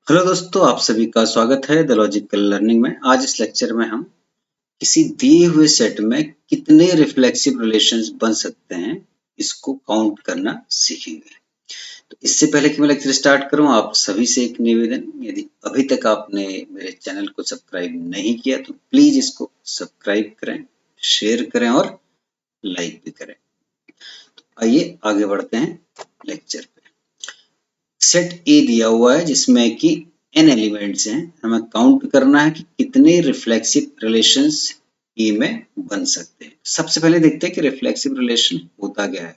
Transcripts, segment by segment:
Hello दोस्तों, आप सभी का स्वागत है द लॉजिकल लर्निंग में। आज इस लेक्चर में हम किसी दिए हुए सेट में कितने रिफ्लेक्सिव रिलेशंस बन सकते हैं, इसको काउंट करना सीखेंगे। तो इससे पहले कि मैं लेक्चर स्टार्ट करूं, आप सभी से एक निवेदन, यदि अभी तक आपने मेरे चैनल को सब्सक्राइब नहीं किया तो प्लीज इसको सब्सक्राइब करें, शेयर करें और लाइक भी करें। तो आइए आगे बढ़ते हैं लेक्चर। सेट ए दिया हुआ है जिसमें कि n एलिमेंट्स हैं। हमें काउंट करना है कि कितने रिफ्लेक्सिव रिलेशंस ए में बन सकते हैं। सबसे पहले देखते हैं कि रिफ्लेक्सिव रिलेशन होता क्या है।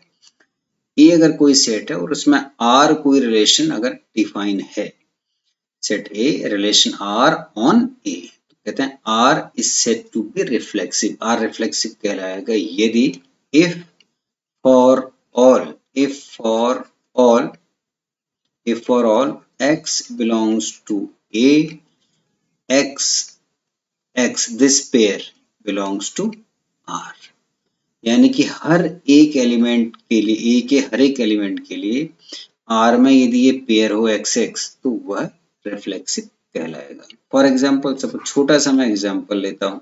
ए अगर कोई सेट है और उसमें आर कोई रिलेशन अगर डिफाइन है, set A relation R on A, तो कहते हैं R is said to be reflexive. R reflexive कहलाएगा यदि if for all if for all if for all x belongs to A, x this pair belongs to R। यानी कि हर एक element के लिए, ए के हर एक एलिमेंट के लिए आर में यदि ये पेयर हो एक्स एक्स तो वह रिफ्लेक्सिव कहलाएगा। फॉर एग्जाम्पल सब छोटा सा मैं एग्जाम्पल लेता हूँ।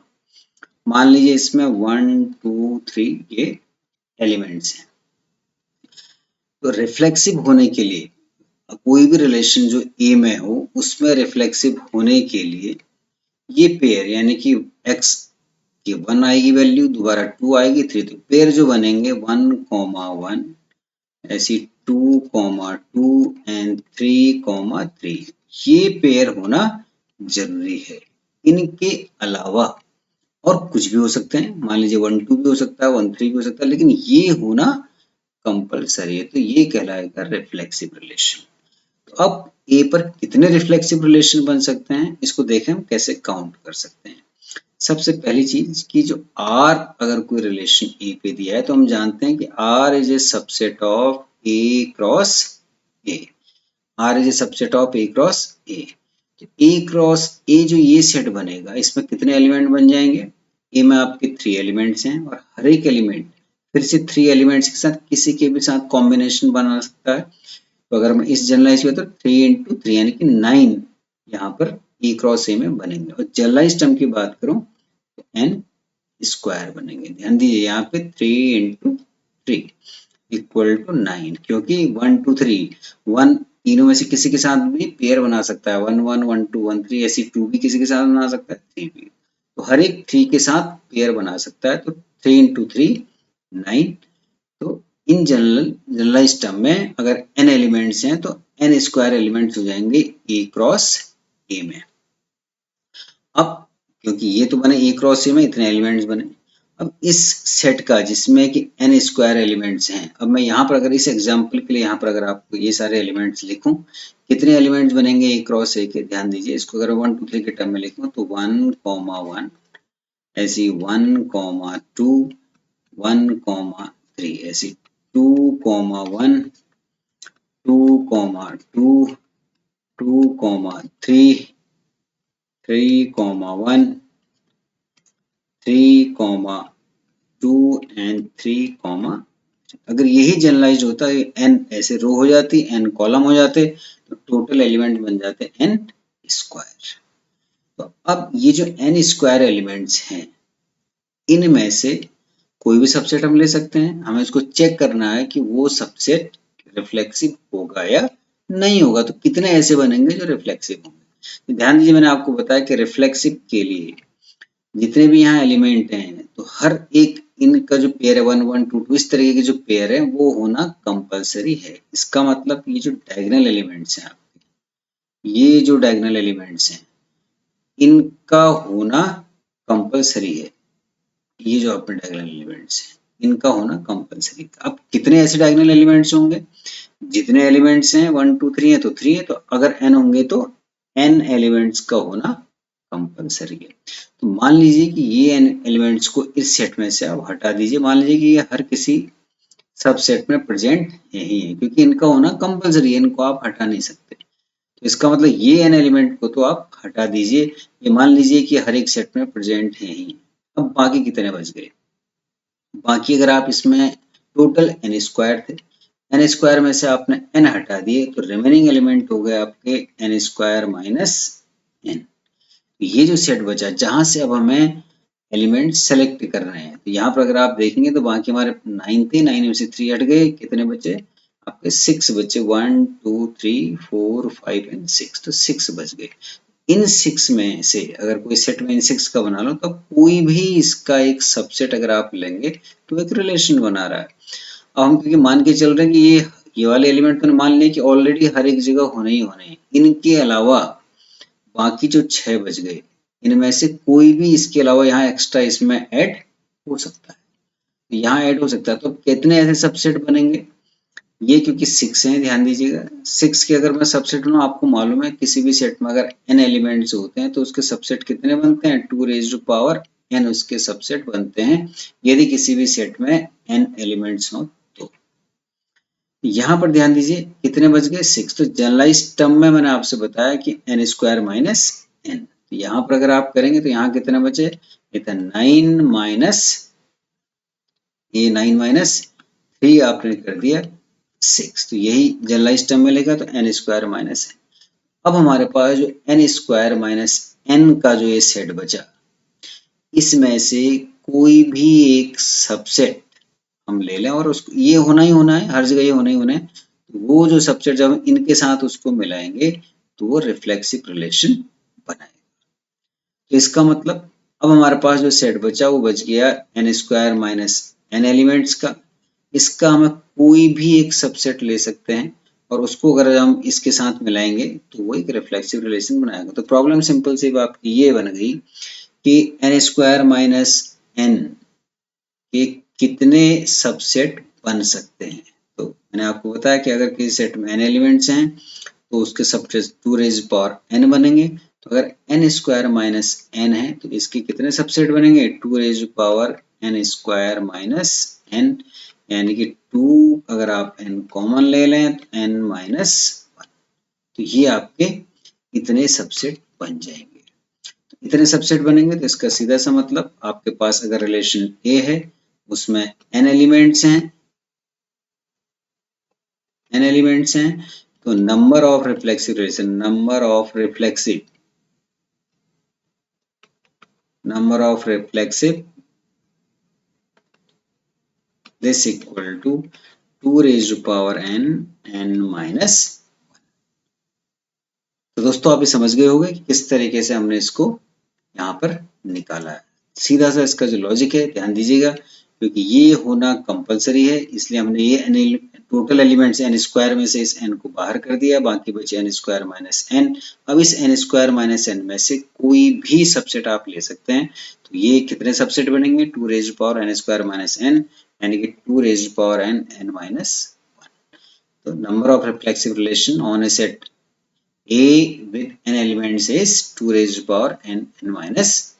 मान लीजिए इसमें 1 2 3 ये एलिमेंट्स हैं, तो रिफ्लेक्सिव होने के लिए कोई भी रिलेशन जो ए में हो उसमें रिफ्लेक्सिव होने के लिए ये पेयर यानी कि x की 1 आएगी वैल्यू, दोबारा 2 आएगी 3, तो पेयर जो बनेंगे 1, 1 ऐसी 2, 2 एंड 3, 3 ये पेयर होना जरूरी है। इनके अलावा और कुछ भी हो सकते हैं, मान लीजिए 1 2 भी हो सकता है, 1 3 भी हो सकता है, लेकिन ये होना कंपलसरी है, तो ये कहलाएगा रिफ्लेक्सिव रिलेशन। तो अब ए पर कितने रिफ्लेक्सिव रिलेशन बन सकते हैं, इसको देखें हम कैसे काउंट कर सकते हैं। सबसे पहली चीज कि जो आर अगर कोई रिलेशन ए पे दिया है तो हम जानते हैं कि R is a subset of A cross A. R is a subset of A cross A. तो ए क्रॉस ए जो ये सेट बनेगा इसमें कितने एलिमेंट बन जाएंगे। ए में आपके 3 एलिमेंट्स हैं और हर एक एलिमेंट फिर से 3 एलिमेंट्स के साथ किसी के भी साथ कॉम्बिनेशन बना सकता है। तो अगर मैं इस जनरलाइज किया तो 3 इंटू 3 यानी कि 9 यहाँ पर ए क्रॉस ए में बनेंगे। और जनरलाइज टर्म की बात करूं तो एन स्क्वायर बनेंगे। ध्यान दीजिए यहाँ पे 3 इंटू 3 इक्वल टू 9, क्योंकि 1 2 3 1 तीनों में से किसी के साथ भी पेयर बना सकता है। 1 1 1 2 1 3 ऐसी 2 भी किसी के साथ बना सकता है, 3 भी, तो हर एक 3 के साथ पेयर बना सकता है। तो 3 इंटू 3 9। तो इन जनरलाइज टर्म में अगर n एलिमेंट्स हैं तो n स्क्वायर एलिमेंट्स हो जाएंगे ए क्रॉस ए में। अब क्योंकि ये तो बने ए क्रॉस ए में, इतने एलिमेंट्स बने। अब इस सेट का जिसमें कि n स्क्वायर एलिमेंट्स हैं, अब मैं यहाँ पर अगर इस एग्जांपल के लिए यहाँ पर अगर आपको ये सारे एलिमेंट्स लिखूं, कितने एलिमेंट्स बनेंगे ए क्रॉस ए के, ध्यान दीजिए। इसको अगर 1 2 3 के टर्म में लिखूं तो 1, 1 ऐसी 1, 2 1, 3 ऐसी 2, 1 2, 2 2, 3 3, 1 3, 2 एंड 3, अगर यही जनरलाइज होता है n ऐसे रो हो जाती, n कॉलम हो जाते, तो टोटल एलिमेंट बन जाते n स्क्वायर। तो अब ये जो n स्क्वायर एलिमेंट्स हैं इनमें से कोई भी सबसेट हम ले सकते हैं। हमें इसको चेक करना है कि वो सबसेट रिफ्लेक्सिव होगा या नहीं होगा। तो कितने ऐसे बनेंगे जो रिफ्लेक्सिव होंगे। तो ध्यान दीजिए, मैंने आपको बताया कि रिफ्लेक्सिव के लिए जितने भी यहाँ एलिमेंट हैं तो हर एक इनका जो पेयर है 1 1 2 2 इस तरीके के जो पेयर है वो होना कंपलसरी है। इसका मतलब ये जो डायगोनल एलिमेंट्स हैं आपके, ये जो डायगोनल एलिमेंट्स हैं इनका होना कंपलसरी है। ये जो आपके डायगोनल एलिमेंट्स हैं इनका होना कंपलसरी। अब कितने ऐसे डायगोनल एलिमेंट्स होंगे, जितने एलिमेंट्स हैं 1 2 3 है तो 3 है, तो अगर n होंगे तो n एलिमेंट्स का होना कंपलसरी है। तो मान लीजिए कि ये n एलिमेंट्स को इस सेट में से आप हटा दीजिए। मान लीजिए कि ये हर किसी सब सेट में प्रेजेंट यही है, क्योंकि इनका होना कंपलसरी है, इनको आप हटा नहीं सकते। तो इसका मतलब ये n एलिमेंट को तो आप हटा दीजिए। ये मान लीजिए कि हर एक सेट में प्रेजेंट है ही। अब बाकी कितने बच गए, बाकी अगर आप इसमें टोटल n स्क्वायर थे, एन स्क्वायर में से आपने एन हटा दिए तो रिमेनिंग एलिमेंट हो गए आपके एन स्क्वायर माइनस एन। ये जो सेट बचा जहां से अब हमें एलिमेंट सेलेक्ट कर रहे हैं, तो यहाँ पर अगर आप देखेंगे तो बाकी हमारे 9 थे, 9 में से 3 हट गए, कितने बचे आपके 6 बचे, 1 2 3 4 5 एंड 6, तो 6 बच गए। इन 6 में से अगर कोई सेट में इन 6 का बना लो तो कोई भी इसका एक सबसेट अगर आप लेंगे तो एक रिलेशन बना रहा है। अब हम क्योंकि मान के चल रहे हैं कि ये वाले एलिमेंट तो मान लिया कि ऑलरेडी हर एक जगह होने ही होने हैं, इनके अलावा बाकी जो 6 बच गए इनमें से कोई भी इसके अलावा यहाँ एक्स्ट्रा इसमें ऐड हो सकता है, तो यहाँ ऐड हो सकता है। तो कितने ऐसे सबसेट बनेंगे, ये क्योंकि 6 है ध्यान दीजिएगा, 6 के अगर मैं सबसेट लूँ, आपको मालूम है किसी भी सेट में अगर n एलिमेंट्स होते हैं तो उसके सबसेट कितने बनते हैं, 2 रेज़ टू पावर n उसके सबसेट बनते हैं यदि किसी भी सेट में n एलिमेंट्स हो तो। यहाँ पर ध्यान दीजिए कितने बच गए, 6। तो जनरलाइज टर्म में मैंने आपसे बताया कि n स्क्वायर माइनस n, तो यहाँ पर अगर आप करेंगे तो यहाँ कितने बचे, इतना 9 माइनस ये 9 माइनस 3 आपने कर दिया 6, तो यही जनरलाइज टर्म मिलेगा, तो एन स्क्वायर माइनस एन। अब हमारे पास जो एन स्क्वायर माइनस एन का जो ये सेट बचा, इसमें से कोई भी एक सबसेट हम ले लें और उसको ये होना ही होना है, हर जगह ये होना ही होना है, तो वो जो सबसेट जब हम इनके साथ उसको मिलाएंगे तो वो रिफ्लेक्सिव रिलेशन बनाएगा। तो इसका मतलब अब हमारे पास जो सेट बचा वो बच गया n square minus n elements का, इसका हम कोई भी एक सबसेट ले सकते हैं और उसको अगर हम इसके साथ मिलाएंगे तो वो एक रिफ्लेक्सिव रिलेशन बनाएगा। तो प्रॉब्लम सिंपल सी बात ये बन गई कि एन स्क्वायर माइनस एन के कितने सबसेट बन सकते हैं। तो मैंने आपको बताया कि अगर किसी सेट में n एलिमेंट्स हैं तो उसके सबसेट 2 रेज़ पावर n बनेंगे, तो अगर n स्क्वायर माइनस n है तो इसके कितने सबसेट बनेंगे, 2 rays power n square minus n, यानी कि 2 अगर आप n कॉमन ले लें तो n माइनस 1, तो ये आपके इतने सबसेट बन जाएंगे। तो इतने सबसेट बनेंगे तो इसका सीधा सा मतलब आपके पास अगर रिलेशन A है उसमें n एलिमेंट्स हैं, तो number of reflexive relation, number of reflexive this equal to 2 raise to power n minus. तो दोस्तों आप ये समझ गए होंगे कि किस तरीके से हमने इसको यहाँ पर निकाला है। सीधा सा इसका जो लॉजिक है ध्यान दीजिएगा, क्योंकि ये होना कंपलसरी है इसलिए हमने ये टोटल एलिमेंट्स n स्क्वायर में से इस n को बाहर कर दिया, बाकी बचे n स्क्वायर माइनस n। अब इस n स्क्वायर माइनस n में से कोई भी सबसेट आप ले सकते हैं, तो ये कितने सबसेट बनेंगे, 2 rays power n square minus n, यानी कि 2 रेज़ पावर n माइनस 1। तो number of reflexive relation on A set A with n elements is 2 raised to power n minus।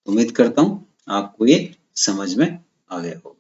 उम्मीद करता हूँ आपको ये समझ में आ गया होगा।